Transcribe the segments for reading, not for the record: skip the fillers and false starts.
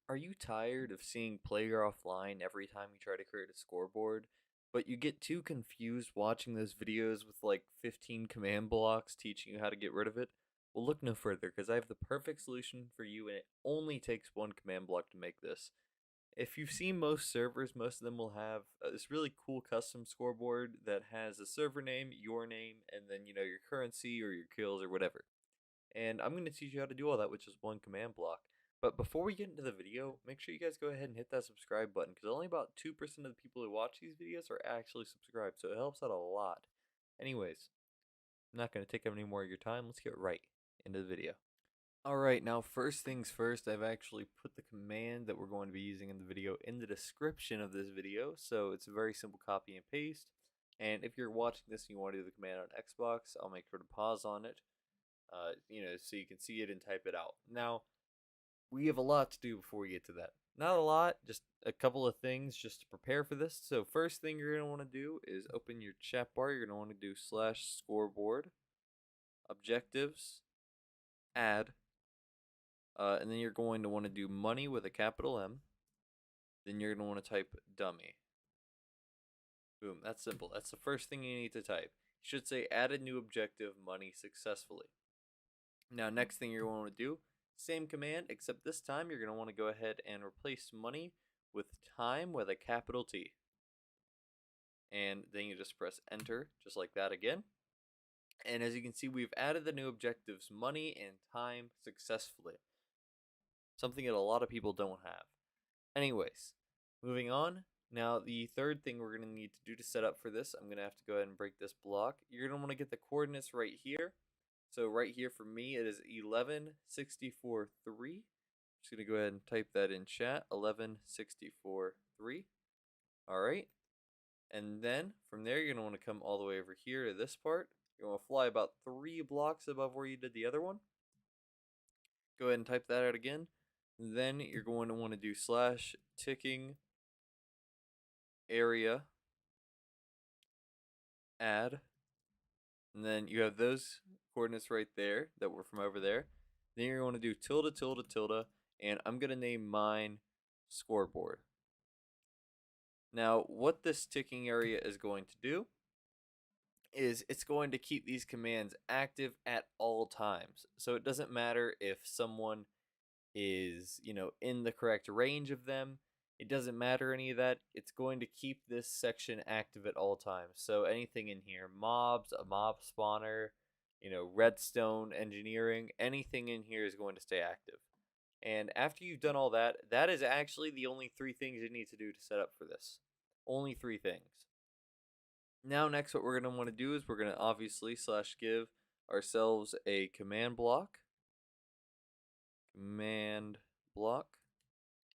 Are you tired of seeing player offline every time you try to create a scoreboard, but you get too confused watching those videos with like 15 command blocks teaching you how to get rid of it? Well, look no further because I have the perfect solution for you and it only takes one command block to make this. If you've seen most servers, most of them will have this really cool custom scoreboard that has a server name, your name, and then your currency or your kills or whatever. And I'm going to teach you how to do all that with just one command block. But before we get into the video, make sure you guys go ahead and hit that subscribe button because only about 2% of the people who watch these videos are actually subscribed, so it helps out a lot. Anyways, I'm not going to take up any more of your time. Let's get right into the video. Alright, now first things first, I've actually put the command that we're going to be using in the video in the description of this video, so it's a very simple copy and paste. And if you're watching this and you want to do the command on Xbox, I'll make sure to pause on it, so you can see it and type it out. Now, we have a lot to do before we get to that. Not a lot, just a couple of things just to prepare for this. So first thing you're going to want to do is open your chat bar. You're going to want to do /scoreboard, objectives, add, and then you're going to want to do money with a capital M. Then you're going to want to type dummy. Boom, that's simple. That's the first thing you need to type. You should say add a new objective, money successfully. Now, next thing you're going to want to do, same command, except this time you're going to want to go ahead and replace money with time with a capital T. And then you just press enter, just like that again. And as you can see, we've added the new objectives money and time successfully. Something that a lot of people don't have. Anyways, moving on. Now, the third thing we're going to need to do to set up for this, I'm going to have to go ahead and break this block. You're going to want to get the coordinates right here. So right here for me, it is 1164.3. Just going to go ahead and type that in chat, 1164.3. All right. And then from there, you're going to want to come all the way over here to this part. You're going to fly about 3 blocks above where you did the other one. Go ahead and type that out again. Then you're going to want to do /ticking area add. And then you have those coordinates right there that were from over there. Then you're going to do tilde, tilde, tilde, and I'm going to name mine scoreboard. Now, what this ticking area is going to do is it's going to keep these commands active at all times. So it doesn't matter if someone is, in the correct range of them. It doesn't matter any of that. It's going to keep this section active at all times. So anything in here, mobs, a mob spawner, redstone engineering, anything in here is going to stay active. And after you've done all that, that is actually the only 3 things you need to do to set up for this. Only 3 things. Now next what we're going to want to do is we're going to obviously /give ourselves a command block. Command block.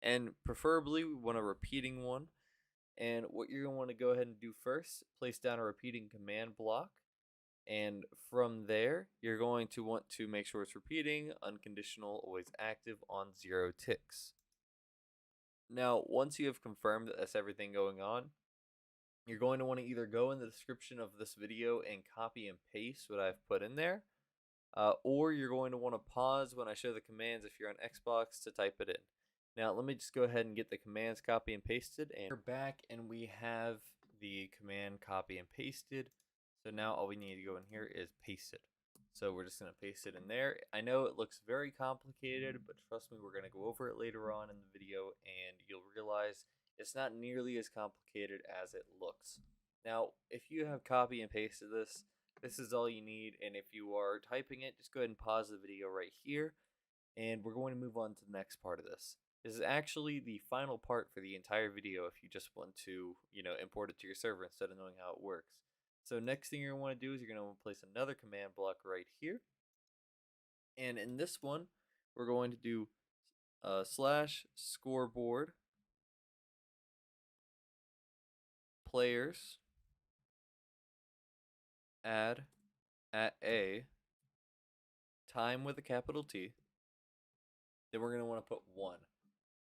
And preferably we want a repeating one. And what you're going to want to go ahead and do first, place down a repeating command block. And from there, you're going to want to make sure it's repeating, unconditional, always active on 0 ticks. Now, once you have confirmed that that's everything going on, you're going to want to either go in the description of this video and copy and paste what I've put in there, or you're going to want to pause when I show the commands if you're on Xbox to type it in. Now, let me just go ahead and get the commands copy and pasted, and we're back and we have the command copy and pasted. So now all we need to go in here is paste it. So we're just going to paste it in there. I know it looks very complicated, but trust me, we're going to go over it later on in the video and you'll realize it's not nearly as complicated as it looks. Now, if you have copy and pasted this, this is all you need. And if you are typing it, just go ahead and pause the video right here. And we're going to move on to the next part of this. This is actually the final part for the entire video if you just want to, import it to your server instead of knowing how it works. So next thing you're going to want to do is you're going to want to place another command block right here. And in this one, we're going to do /scoreboard players add at a time with a capital T. Then we're going to want to put 1.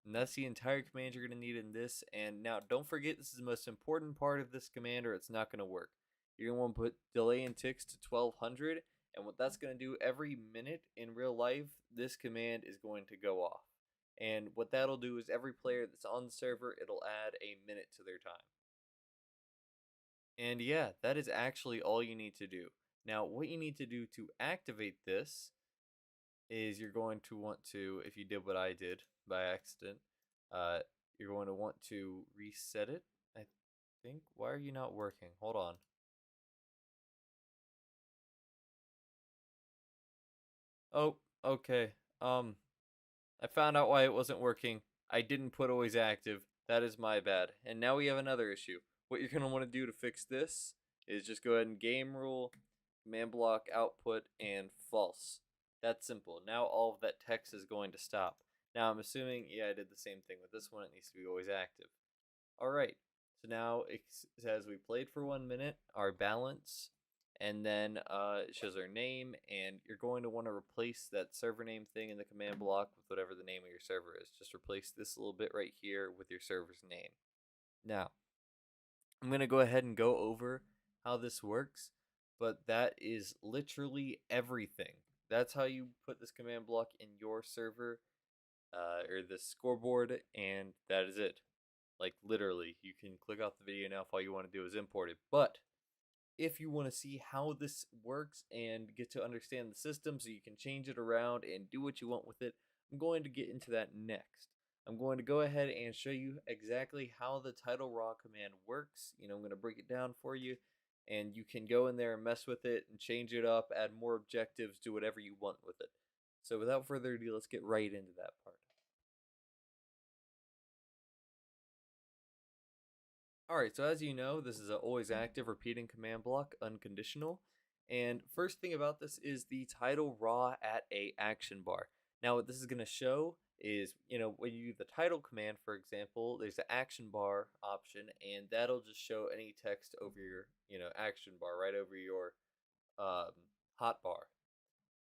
And that's the entire command you're going to need in this. And now don't forget, this is the most important part of this command or it's not going to work. You're going to want to put delay in ticks to 1200. And what that's going to do, every minute in real life, this command is going to go off. And what that'll do is every player that's on the server, it'll add a minute to their time. And yeah, that is actually all you need to do. Now, what you need to do to activate this is you're going to want to, if you did what I did by accident, uh, you're going to want to reset it. I think. Why are you not working? Hold on. Oh, okay. I found out why it wasn't working. I didn't put always active. That is my bad. And now we have another issue. What you're going to want to do to fix this is just go ahead and game rule, command block output, and false. That's simple. Now all of that text is going to stop. Now I'm assuming, yeah, I did the same thing with this one. It needs to be always active. All right. So now it says we played for 1 minute, our balance, and then it shows our name, and you're going to want to replace that server name thing in the command block with whatever the name of your server is. Just replace this little bit right here with your server's name. Now, I'm going to go ahead and go over how this works, but that is literally everything. That's how you put this command block in your server or the scoreboard, and that is it. Like literally, you can click off the video now if all you want to do is import it. But if you want to see how this works and get to understand the system so you can change it around and do what you want with it, I'm going to get into that next. I'm going to go ahead and show you exactly how the title raw command works. I'm going to break it down for you, and you can go in there and mess with it and change it up, add more objectives, do whatever you want with it. So without further ado, let's get right into that part. Alright, so as you know, this is a always active repeating command block, unconditional. And first thing about this is the title raw at a action bar. Now what this is going to show is, when you use the title command, for example, there's the action bar option, and that'll just show any text over your, action bar, right over your um, hotbar.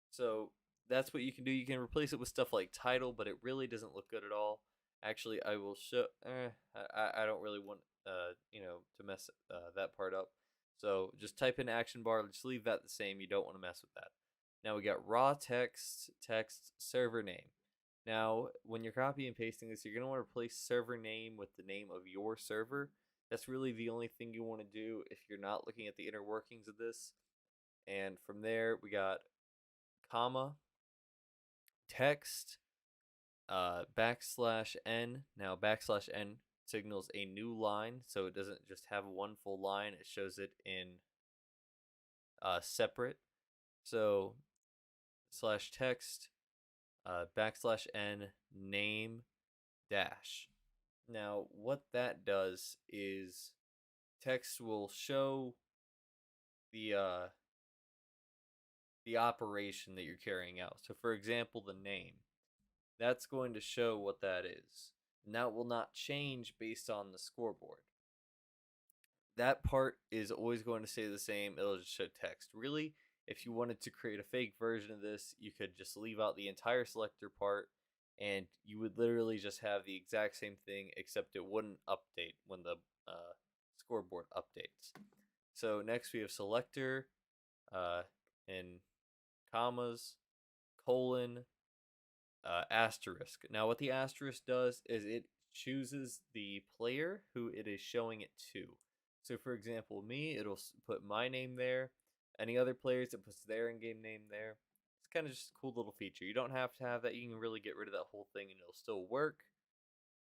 So that's what you can do. You can replace it with stuff like title, but it really doesn't look good at all. Actually, I will show. I don't really want to mess that part up. So just type in action bar. Just leave that the same. You don't want to mess with that. Now we got raw text server name. Now when you're copy and pasting this, you're gonna want to replace server name with the name of your server. That's really the only thing you want to do if you're not looking at the inner workings of this. And from there, we got comma, text, backslash n. Now, backslash n signals a new line, so it doesn't just have one full line, it shows it in separate. So, slash text, backslash n, name, dash. Now, what that does is text will show the the operation that you're carrying out. So, for example, the name. That's going to show what that is. And that will not change based on the scoreboard. That part is always going to stay the same. It'll just show text. Really, if you wanted to create a fake version of this, you could just leave out the entire selector part, and you would literally just have the exact same thing, except it wouldn't update when the scoreboard updates. So next we have selector in commas, colon, asterisk. Now, what the asterisk does is it chooses the player who it is showing it to. So, for example, me, it'll put my name there. Any other players, it puts their in-game name there. It's kind of just a cool little feature. You don't have to have that. You can really get rid of that whole thing and it'll still work.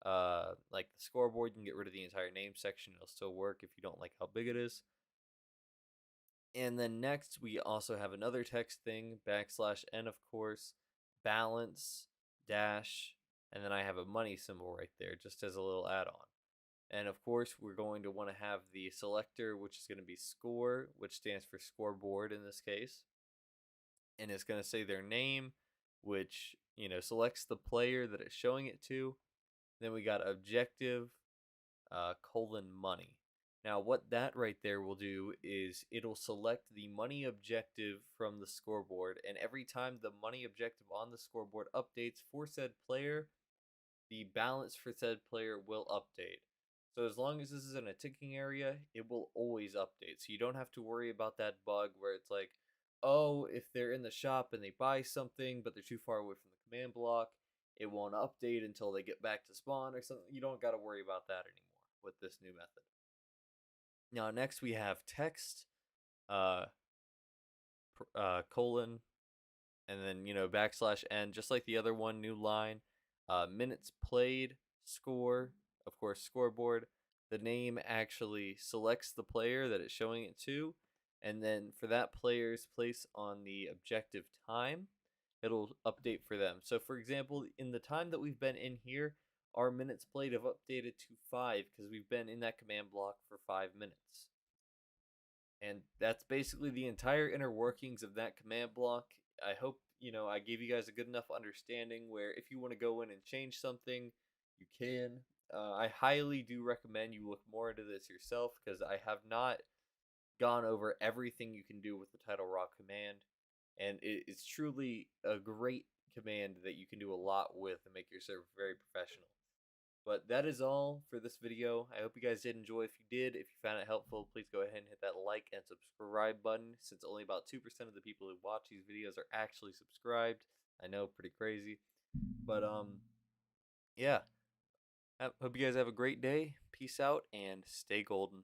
Like the scoreboard, you can get rid of the entire name section. It'll still work if you don't like how big it is. And then next, we also have another text thing, backslash n, of course, balance, dash, and then I have a money symbol right there, just as a little add-on. And of course, we're going to want to have the selector, which is going to be score, which stands for scoreboard in this case. And it's going to say their name, which, selects the player that it's showing it to. Then we got objective, colon money. Now, what that right there will do is it'll select the money objective from the scoreboard, and every time the money objective on the scoreboard updates for said player, the balance for said player will update. So as long as this is in a ticking area, it will always update. So you don't have to worry about that bug where it's like, oh, if they're in the shop and they buy something, but they're too far away from the command block, it won't update until they get back to spawn or something. You don't got to worry about that anymore with this new method. Now, next we have text, uh, colon, and then backslash n, just like the other one, new line, minutes played, score, of course, scoreboard. The name actually selects the player that it's showing it to, and then for that player's place on the objective time, it'll update for them. So, for example, in the time that we've been in here, our minutes played have updated to 5 because we've been in that command block for 5 minutes. And that's basically the entire inner workings of that command block. I hope, I gave you guys a good enough understanding where if you want to go in and change something, you can. I highly do recommend you look more into this yourself because I have not gone over everything you can do with the title raw command. And it's truly a great command that you can do a lot with and make your server very professional. But that is all for this video. I hope you guys did enjoy. If you did, if you found it helpful, please go ahead and hit that like and subscribe button, since only about 2% of the people who watch these videos are actually subscribed. I know, pretty crazy. But yeah. Hope you guys have a great day. Peace out and stay golden.